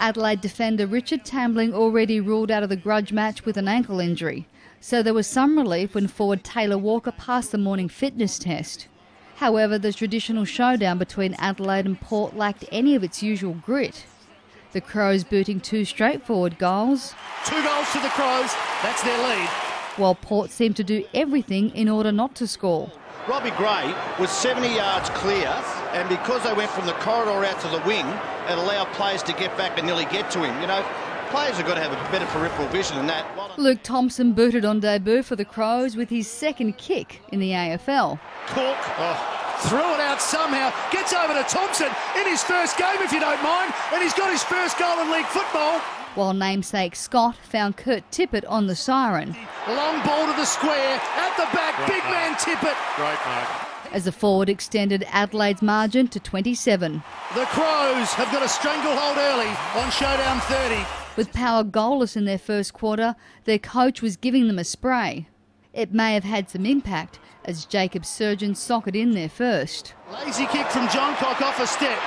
Adelaide defender Richard Tambling already ruled out of the grudge match with an ankle injury, so there was some relief when forward Taylor Walker passed the morning fitness test. However, the traditional showdown between Adelaide and Port lacked any of its usual grit. The Crows booting 2 straightforward goals. 2 goals to the Crows, that's their lead. While Port seemed to do everything in order not to score. Robbie Gray was 70 yards clear, and because they went from the corridor out to the wing, it allowed players to get back and nearly get to him. You know, players have got to have a better peripheral vision than that. Luke Thompson booted on debut for the Crows with his second kick in the AFL. Cork threw it out somehow, gets over to Thompson in his first game, if you don't mind, and he's got his first goal in league football. While namesake Scott found Kurt Tippett on the siren. Long ball to the square, at the back, Great big mark. Man Tippett. Great mark. As the forward extended Adelaide's margin to 27. The Crows have got a stranglehold early on Showdown 30. With Power goalless in their first quarter, their coach was giving them a spray. It may have had some impact as Jacob Surgeon socked in their first. Lazy kick from John Cock off a step.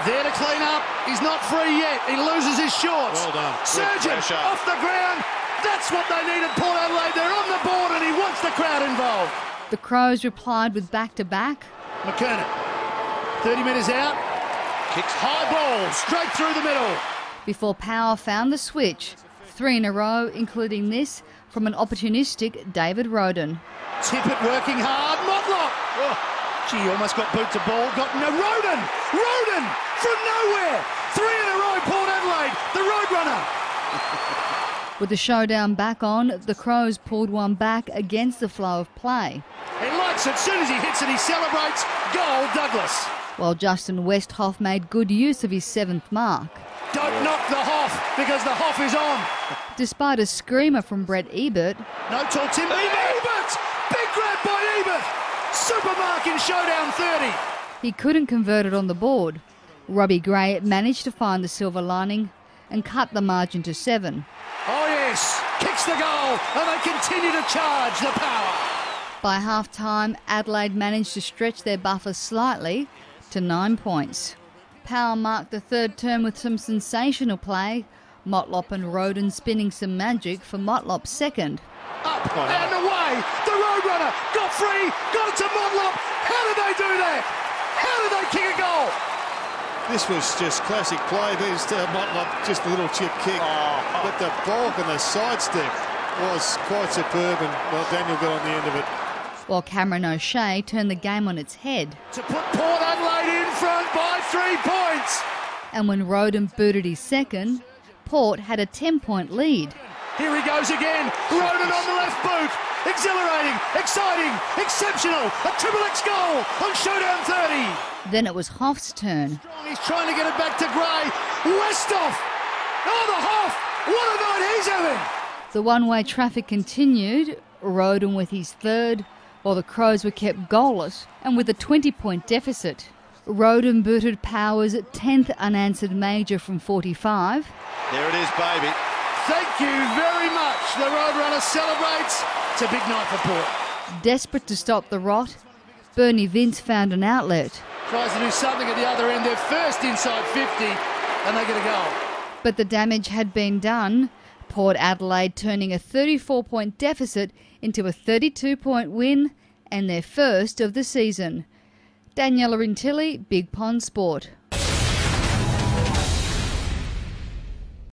There to clean up. He's not free yet. He loses his shorts. Well done. Surgeon off the ground. That's what they needed, Port Adelaide. They're on the board and he wants the crowd involved. The Crows replied with back-to-back. McKernan, 30 metres out. Kicks high ball, straight through the middle. Before Power found the switch. 3 in a row, including this from an opportunistic David Roden. Tippett working hard. Motlop. Oh. Gee, almost got boot to ball. Got no. Roden from nowhere. 3 in a row, Port Adelaide, the Roadrunner. With the showdown back on, the Crows pulled one back against the flow of play. He likes it. As soon as he hits it, he celebrates. Goal, Douglas. While Justin Westhoff made good use of his 7th mark. Don't knock the Hoff, because the Hoff is on. Despite a screamer from Brett Ebert. No tall Timber. Ebert! Big grab by Ebert. Super mark in Showdown 30. He couldn't convert it on the board. Robbie Gray managed to find the silver lining and cut the margin to 7. Oh yes, kicks the goal and they continue to charge the Power. By half-time, Adelaide managed to stretch their buffer slightly to 9 points. Power marked the 3rd term with some sensational play. Motlop and Roden spinning some magic for Motlop's 2nd. Up and away, the Roadrunner got free, got it to Motlop. How did they do that? How did they kick a goal? This was just classic play. There's Motlop, just a little chip kick. But the bulk and the sidestep was quite superb, and well, Daniel got on the end of it. While Cameron O'Shea turned the game on its head. To put Port Adelaide in front by 3 points. And when Roden booted his 2nd, Port had a 10-point lead. Here he goes again. Roden on the left boot. Exhilarating, exciting, exceptional. A triple X goal on Showdown 30. Then it was Hoff's turn. He's trying to get it back to Gray. Westhoff. Oh, the Hoff. What a night he's having. The one-way traffic continued. Roden with his 3rd, while the Crows were kept goalless and with a 20-point deficit. Roden booted Power's 10th unanswered major from 45. There it is, baby. Thank you very much. The Roadrunner celebrates. It's a big night for Port. Desperate to stop the rot, Bernie Vince found an outlet. Tries to do something at the other end. They're first inside 50 and they get a goal. But the damage had been done. Port Adelaide turning a 34-point deficit into a 32-point win and their first of the season. Daniela Rintilli, Big Pond Sport.